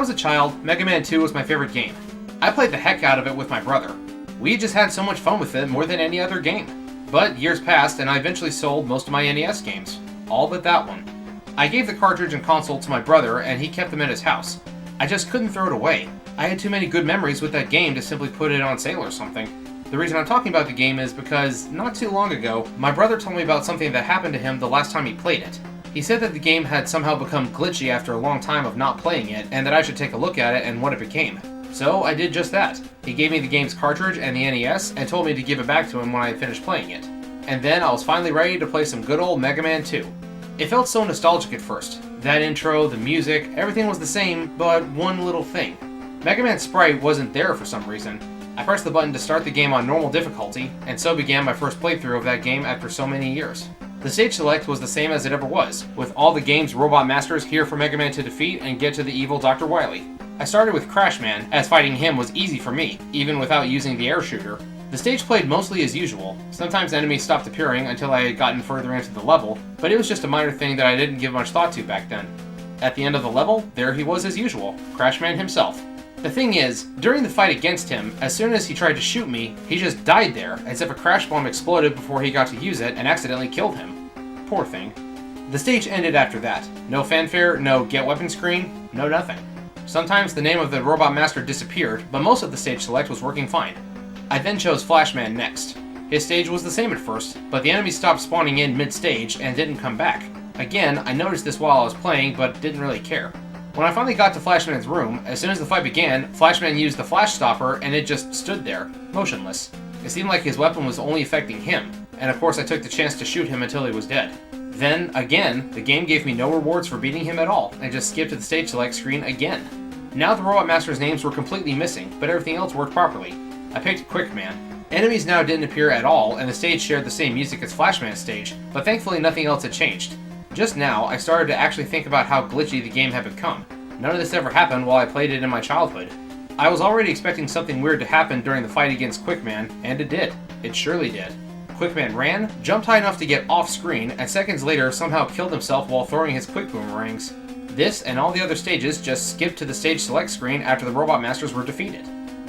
was a child, MegaMan 2 was my favorite game. I played the heck out of it with my brother. We just had so much fun with it more than any other game. But years passed and I eventually sold most of my NES games. All but that one. I gave the cartridge and console to my brother and he kept them at his house. I just couldn't throw it away. I had too many good memories with that game to simply put it on sale or something. The reason I'm talking about the game is because, not too long ago, my brother told me about something that happened to him the last time he played it. He said that the game had somehow become glitchy after a long time of not playing it, and that I should take a look at it and what it became. So I did just that. He gave me the game's cartridge and the NES, and told me to give it back to him when I had finished playing it. And then I was finally ready to play some good old Mega Man 2. It felt so nostalgic at first. That intro, the music, everything was the same, but one little thing. Mega Man's sprite wasn't there for some reason. I pressed the button to start the game on normal difficulty, and so began my first playthrough of that game after so many years. The stage select was the same as it ever was, with all the game's robot masters here for Mega Man to defeat and get to the evil Dr. Wily. I started with Crashman, as fighting him was easy for me, even without using the air shooter. The stage played mostly as usual. Sometimes enemies stopped appearing until I had gotten further into the level, but it was just a minor thing that I didn't give much thought to back then. At the end of the level, there he was as usual, Crashman himself. The thing is, during the fight against him, as soon as he tried to shoot me, he just died there, as if a crash bomb exploded before he got to use it and accidentally killed him. Poor thing. The stage ended after that. No fanfare, no get weapon screen, no nothing. Sometimes the name of the robot master disappeared, but most of the stage select was working fine. I then chose Flashman next. His stage was the same at first, but the enemies stopped spawning in mid-stage and didn't come back. Again, I noticed this while I was playing, but didn't really care. When I finally got to Flashman's room, as soon as the fight began, Flashman used the flash stopper and it just stood there, motionless. It seemed like his weapon was only affecting him, and of course I took the chance to shoot him until he was dead. Then, again, the game gave me no rewards for beating him at all, and just skipped to the stage select screen again. Now the Robot Master's names were completely missing, but everything else worked properly. I picked Quickman. Enemies now didn't appear at all, and the stage shared the same music as Flashman's stage, but thankfully nothing else had changed. Just now, I started to actually think about how glitchy the game had become. None of this ever happened while I played it in my childhood. I was already expecting something weird to happen during the fight against Quickman, and it did. It surely did. Quickman ran, jumped high enough to get off screen, and seconds later somehow killed himself while throwing his quick boomerangs. This and all the other stages just skipped to the stage select screen after the Robot Masters were defeated.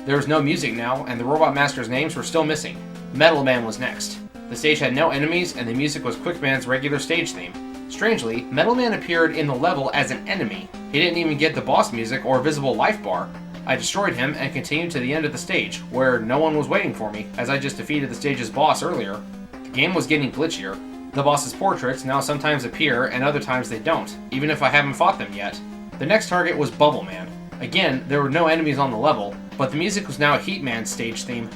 There was no music now, and the Robot Masters' names were still missing. Metal Man was next. The stage had no enemies, and the music was Quickman's regular stage theme. Strangely, Metal Man appeared in the level as an enemy. He didn't even get the boss music or visible life bar. I destroyed him and continued to the end of the stage, where no one was waiting for me, as I just defeated the stage's boss earlier. The game was getting glitchier. The boss's portraits now sometimes appear, and other times they don't, even if I haven't fought them yet. The next target was Bubble Man. Again, there were no enemies on the level, but the music was now Heat Man's stage theme.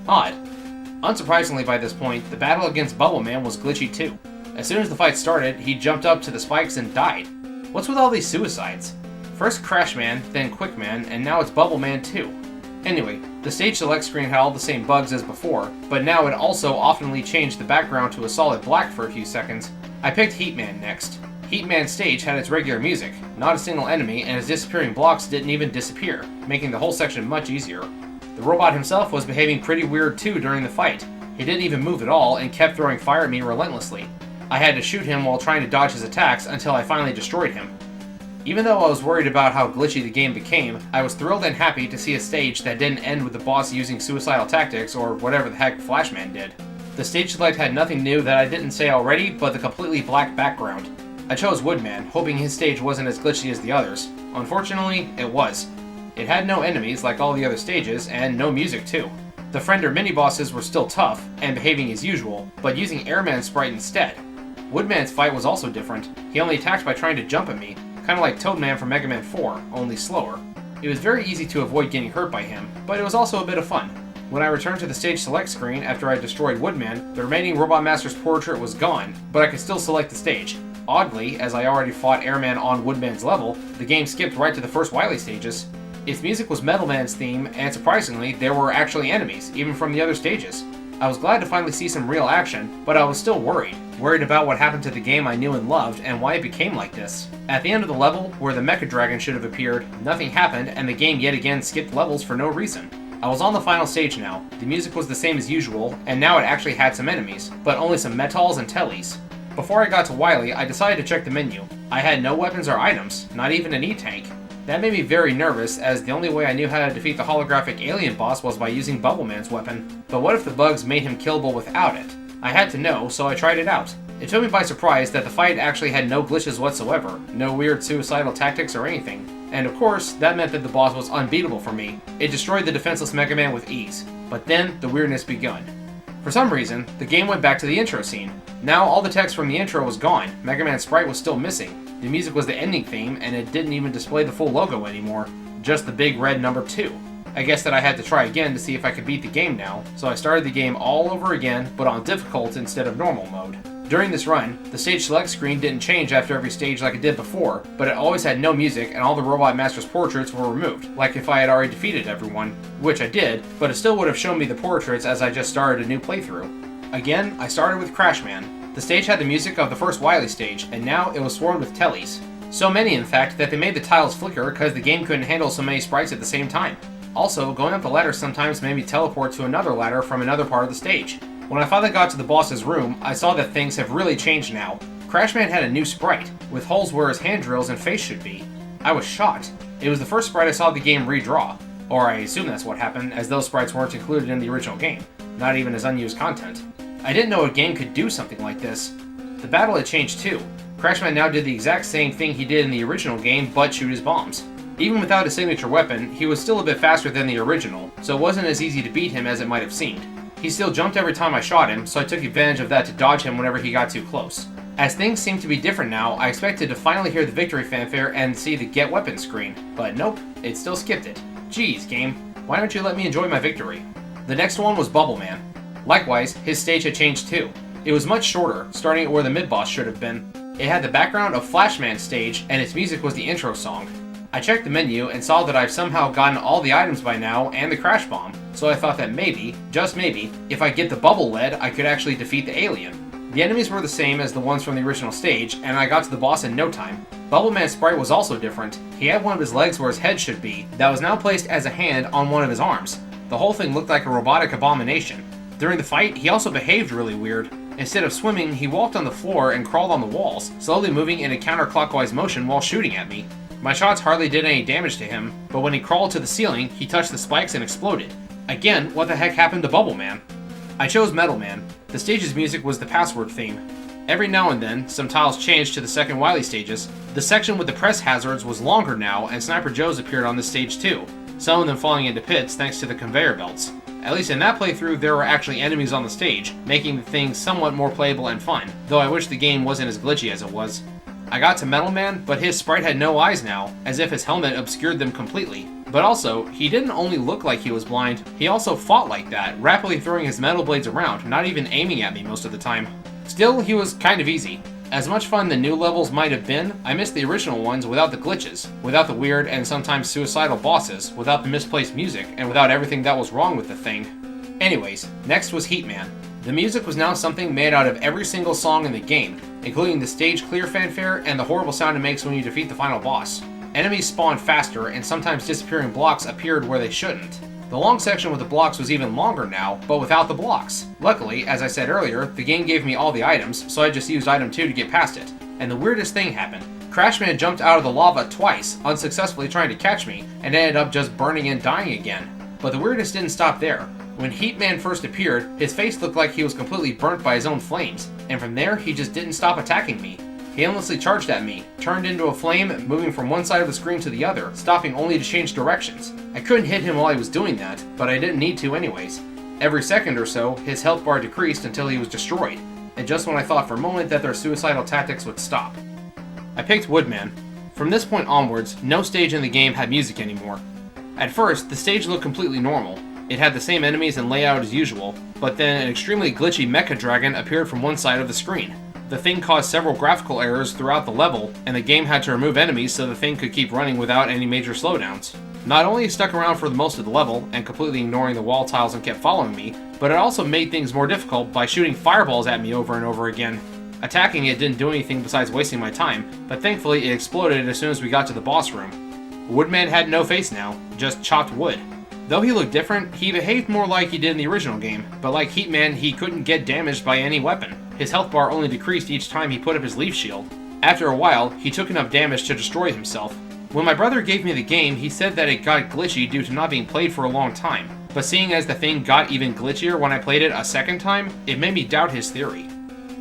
Odd. Unsurprisingly by this point, the battle against Bubble Man was glitchy too. As soon as the fight started, he jumped up to the spikes and died. What's with all these suicides? First Crashman, then Quickman, and now it's Bubble Man too. Anyway, the stage select screen had all the same bugs as before, but now it also oftenly changed the background to a solid black for a few seconds. I picked Heat Man next. Heat Man's stage had its regular music, not a single enemy, and his disappearing blocks didn't even disappear, making the whole section much easier. The robot himself was behaving pretty weird too during the fight. He didn't even move at all and kept throwing fire at me relentlessly. I had to shoot him while trying to dodge his attacks until I finally destroyed him. Even though I was worried about how glitchy the game became, I was thrilled and happy to see a stage that didn't end with the boss using suicidal tactics or whatever the heck Flashman did. The stage select had nothing new that I didn't say already, but the completely black background. I chose Woodman, hoping his stage wasn't as glitchy as the others. Unfortunately, it was. It had no enemies like all the other stages, and no music too. The Friender mini-bosses were still tough, and behaving as usual, but using Airman's sprite instead. Woodman's fight was also different. He only attacked by trying to jump at me, kind of like Toadman from Mega Man 4, only slower. It was very easy to avoid getting hurt by him, but it was also a bit of fun. When I returned to the stage select screen after I destroyed Woodman, the remaining Robot Master's portrait was gone, but I could still select the stage. Oddly, as I already fought Airman on Woodman's level, the game skipped right to the first Wily stages. Its music was Metal Man's theme, and surprisingly, there were actually enemies, even from the other stages. I was glad to finally see some real action, but I was still worried. Worried about what happened to the game I knew and loved, and why it became like this. At the end of the level, where the Mecha Dragon should have appeared, nothing happened, and the game yet again skipped levels for no reason. I was on the final stage now. The music was the same as usual, and now it actually had some enemies, but only some Metals and Tellies. Before I got to Wily, I decided to check the menu. I had no weapons or items, not even an E-Tank. That made me very nervous, as the only way I knew how to defeat the holographic alien boss was by using Bubble Man's weapon. But what if the bugs made him killable without it? I had to know, so I tried it out. It took me by surprise that the fight actually had no glitches whatsoever, no weird suicidal tactics or anything. And of course, that meant that the boss was unbeatable for me. It destroyed the defenseless MegaMan with ease. But then, the weirdness begun. For some reason, the game went back to the intro scene. Now all the text from the intro was gone, MegaMan's sprite was still missing. The music was the ending theme, and it didn't even display the full logo anymore, just the big red number 2. I guess that I had to try again to see if I could beat the game now, so I started the game all over again, but on difficult instead of normal mode. During this run, the stage select screen didn't change after every stage like it did before, but it always had no music and all the Robot Master's portraits were removed, like if I had already defeated everyone, which I did, but it still would have shown me the portraits as I just started a new playthrough. Again, I started with Crashman. The stage had the music of the first Wily stage, and now it was swarmed with tellies. So many, in fact, that they made the tiles flicker because the game couldn't handle so many sprites at the same time. Also, going up the ladder sometimes made me teleport to another ladder from another part of the stage. When I finally got to the boss's room, I saw that things have really changed now. Crashman had a new sprite, with holes where his hand drills and face should be. I was shocked. It was the first sprite I saw the game redraw, or I assume that's what happened, as those sprites weren't included in the original game, not even as unused content. I didn't know a game could do something like this. The battle had changed too. Crashman now did the exact same thing he did in the original game, but shoot his bombs. Even without his signature weapon, he was still a bit faster than the original, so it wasn't as easy to beat him as it might have seemed. He still jumped every time I shot him, so I took advantage of that to dodge him whenever he got too close. As things seem to be different now, I expected to finally hear the victory fanfare and see the Get Weapon screen, but nope, it still skipped it. Jeez, game, why don't you let me enjoy my victory? The next one was Bubble Man. Likewise, his stage had changed too. It was much shorter, starting at where the mid-boss should have been. It had the background of Flashman's stage, and its music was the intro song. I checked the menu and saw that I've somehow gotten all the items by now and the crash bomb, so I thought that maybe, just maybe, if I get the bubble lead, I could actually defeat the alien. The enemies were the same as the ones from the original stage, and I got to the boss in no time. Bubble Man's sprite was also different. He had one of his legs where his head should be, that was now placed as a hand on one of his arms. The whole thing looked like a robotic abomination. During the fight, he also behaved really weird. Instead of swimming, he walked on the floor and crawled on the walls, slowly moving in a counterclockwise motion while shooting at me. My shots hardly did any damage to him, but when he crawled to the ceiling, he touched the spikes and exploded. Again, what the heck happened to Bubble Man? I chose Metal Man. The stage's music was the password theme. Every now and then, some tiles changed to the second Wily stages. The section with the press hazards was longer now, and Sniper Joes appeared on this stage too, some of them falling into pits thanks to the conveyor belts. At least in that playthrough, there were actually enemies on the stage, making the thing somewhat more playable and fun, though I wish the game wasn't as glitchy as it was. I got to Metal Man, but his sprite had no eyes now, as if his helmet obscured them completely. But also, he didn't only look like he was blind, he also fought like that, rapidly throwing his metal blades around, not even aiming at me most of the time. Still, he was kind of easy. As much fun the new levels might have been, I missed the original ones without the glitches, without the weird and sometimes suicidal bosses, without the misplaced music, and without everything that was wrong with the thing. Anyways, next was Heat Man. The music was now something made out of every single song in the game, including the stage clear fanfare and the horrible sound it makes when you defeat the final boss. Enemies spawned faster, and sometimes disappearing blocks appeared where they shouldn't. The long section with the blocks was even longer now, but without the blocks. Luckily, as I said earlier, the game gave me all the items, so I just used item 2 to get past it. And the weirdest thing happened. Crashman jumped out of the lava twice, unsuccessfully trying to catch me, and ended up just burning and dying again. But the weirdness didn't stop there. When Heat Man first appeared, his face looked like he was completely burnt by his own flames, and from there he just didn't stop attacking me. He endlessly charged at me, turned into a flame, moving from one side of the screen to the other, stopping only to change directions. I couldn't hit him while he was doing that, but I didn't need to anyways. Every second or so, his health bar decreased until he was destroyed, and just when I thought for a moment that their suicidal tactics would stop. I picked Woodman. From this point onwards, no stage in the game had music anymore. At first, the stage looked completely normal. It had the same enemies and layout as usual, but then an extremely glitchy mecha dragon appeared from one side of the screen. The thing caused several graphical errors throughout the level, and the game had to remove enemies so the thing could keep running without any major slowdowns. Not only it stuck around for most of the level, and completely ignoring the wall tiles and kept following me, but it also made things more difficult by shooting fireballs at me over and over again. Attacking it didn't do anything besides wasting my time, but thankfully it exploded as soon as we got to the boss room. Woodman had no face now, just chopped wood. Though he looked different, he behaved more like he did in the original game, but like Heat Man, he couldn't get damaged by any weapon. His health bar only decreased each time he put up his leaf shield. After a while, he took enough damage to destroy himself. When my brother gave me the game, he said that it got glitchy due to not being played for a long time, but seeing as the thing got even glitchier when I played it a second time, it made me doubt his theory.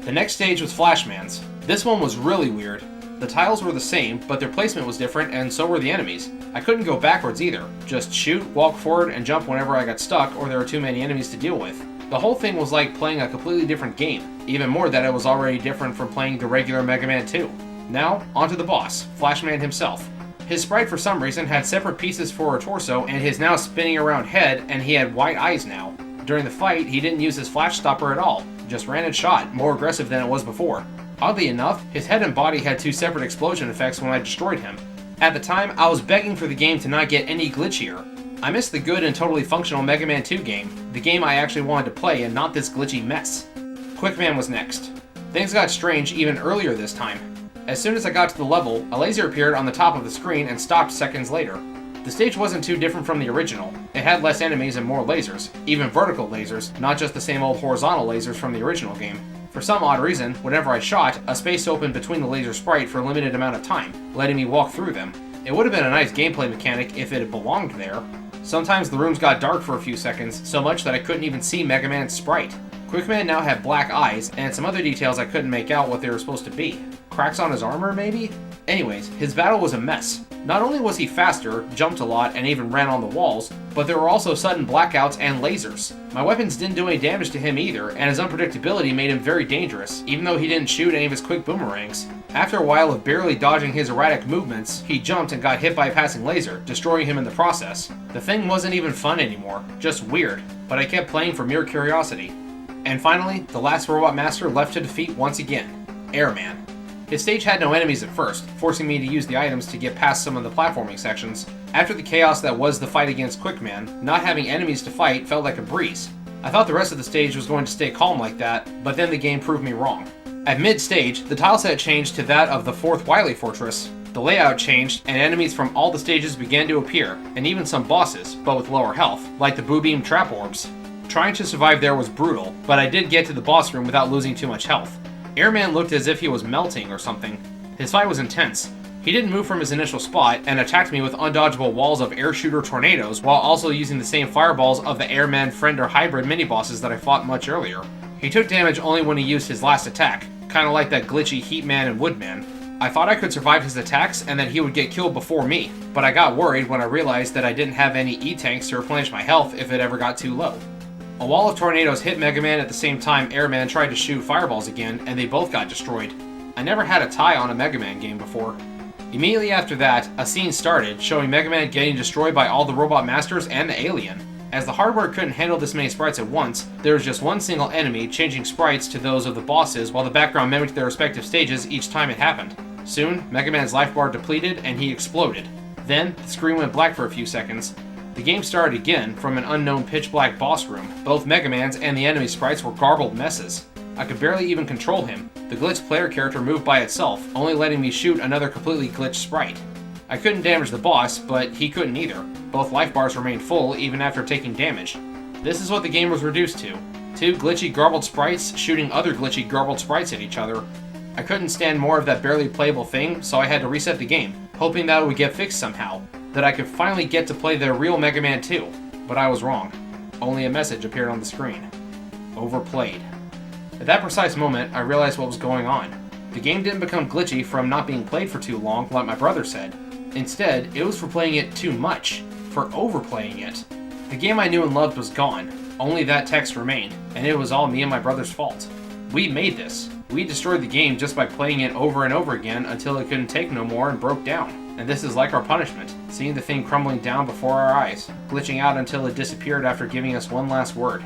The next stage was Flashman's. This one was really weird. The tiles were the same, but their placement was different, and so were the enemies. I couldn't go backwards either. Just shoot, walk forward, and jump whenever I got stuck or there were too many enemies to deal with. The whole thing was like playing a completely different game, even more that it was already different from playing the regular Mega Man 2. Now, onto the boss, Flashman himself. His sprite for some reason had separate pieces for a torso and his now spinning around head, and he had white eyes now. During the fight, he didn't use his flash stopper at all, just ran and shot, more aggressive than it was before. Oddly enough, his head and body had two separate explosion effects when I destroyed him. At the time, I was begging for the game to not get any glitchier. I missed the good and totally functional Mega Man 2 game, the game I actually wanted to play and not this glitchy mess. Quickman was next. Things got strange even earlier this time. As soon as I got to the level, a laser appeared on the top of the screen and stopped seconds later. The stage wasn't too different from the original. It had less enemies and more lasers, even vertical lasers, not just the same old horizontal lasers from the original game. For some odd reason, whenever I shot, a space opened between the laser sprite for a limited amount of time, letting me walk through them. It would have been a nice gameplay mechanic if it had belonged there. Sometimes the rooms got dark for a few seconds, so much that I couldn't even see Mega Man's sprite. Quickman now had black eyes, and some other details I couldn't make out what they were supposed to be. Cracks on his armor, maybe? Anyways, his battle was a mess. Not only was he faster, jumped a lot, and even ran on the walls, but there were also sudden blackouts and lasers. My weapons didn't do any damage to him either, and his unpredictability made him very dangerous, even though he didn't shoot any of his quick boomerangs. After a while of barely dodging his erratic movements, he jumped and got hit by a passing laser, destroying him in the process. The thing wasn't even fun anymore, just weird, but I kept playing for mere curiosity. And finally, the last Robot Master left to defeat once again, Airman. His stage had no enemies at first, forcing me to use the items to get past some of the platforming sections. After the chaos that was the fight against Quickman, not having enemies to fight felt like a breeze. I thought the rest of the stage was going to stay calm like that, but then the game proved me wrong. At mid-stage, the tileset changed to that of the 4th Wily Fortress. The layout changed, and enemies from all the stages began to appear, and even some bosses, but with lower health, like the Boo Beam Trap Orbs. Trying to survive there was brutal, but I did get to the boss room without losing too much health. Airman looked as if he was melting or something. His fight was intense. He didn't move from his initial spot and attacked me with undodgeable walls of air shooter tornadoes while also using the same fireballs of the Airman friend or hybrid mini-bosses that I fought much earlier. He took damage only when he used his last attack, kinda like that glitchy Heatman and Woodman. I thought I could survive his attacks and that he would get killed before me, but I got worried when I realized that I didn't have any E-tanks to replenish my health if it ever got too low. A wall of tornadoes hit Mega Man at the same time Airman tried to shoot fireballs again, and they both got destroyed. I never had a tie on a Mega Man game before. Immediately after that, a scene started showing Mega Man getting destroyed by all the Robot Masters and the alien. As the hardware couldn't handle this many sprites at once, there was just one single enemy changing sprites to those of the bosses while the background mimicked their respective stages each time it happened. Soon, Mega Man's life bar depleted and he exploded. Then, the screen went black for a few seconds. The game started again from an unknown pitch-black boss room. Both Mega Man's and the enemy sprites were garbled messes. I could barely even control him. The glitched player character moved by itself, only letting me shoot another completely glitched sprite. I couldn't damage the boss, but he couldn't either. Both life bars remained full even after taking damage. This is what the game was reduced to. Two glitchy garbled sprites shooting other glitchy garbled sprites at each other. I couldn't stand more of that barely playable thing, so I had to reset the game, hoping that it would get fixed somehow, that I could finally get to play the real Mega Man 2. But I was wrong. Only a message appeared on the screen. Overplayed. At that precise moment, I realized what was going on. The game didn't become glitchy from not being played for too long, like my brother said. Instead, it was for playing it too much, for overplaying it. The game I knew and loved was gone. Only that text remained, and it was all me and my brother's fault. We made this. We destroyed the game just by playing it over and over again until it couldn't take no more and broke down. And this is like our punishment, seeing the thing crumbling down before our eyes, glitching out until it disappeared after giving us one last word.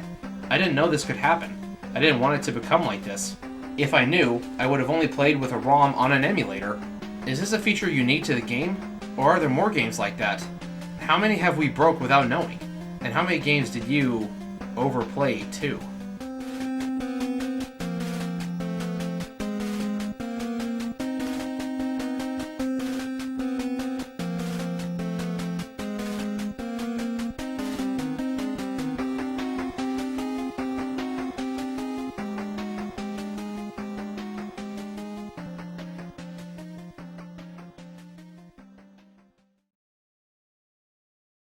I didn't know this could happen. I didn't want it to become like this. If I knew, I would have only played with a ROM on an emulator. Is this a feature unique to the game? Or are there more games like that? How many have we broke without knowing? And how many games did you overplay too?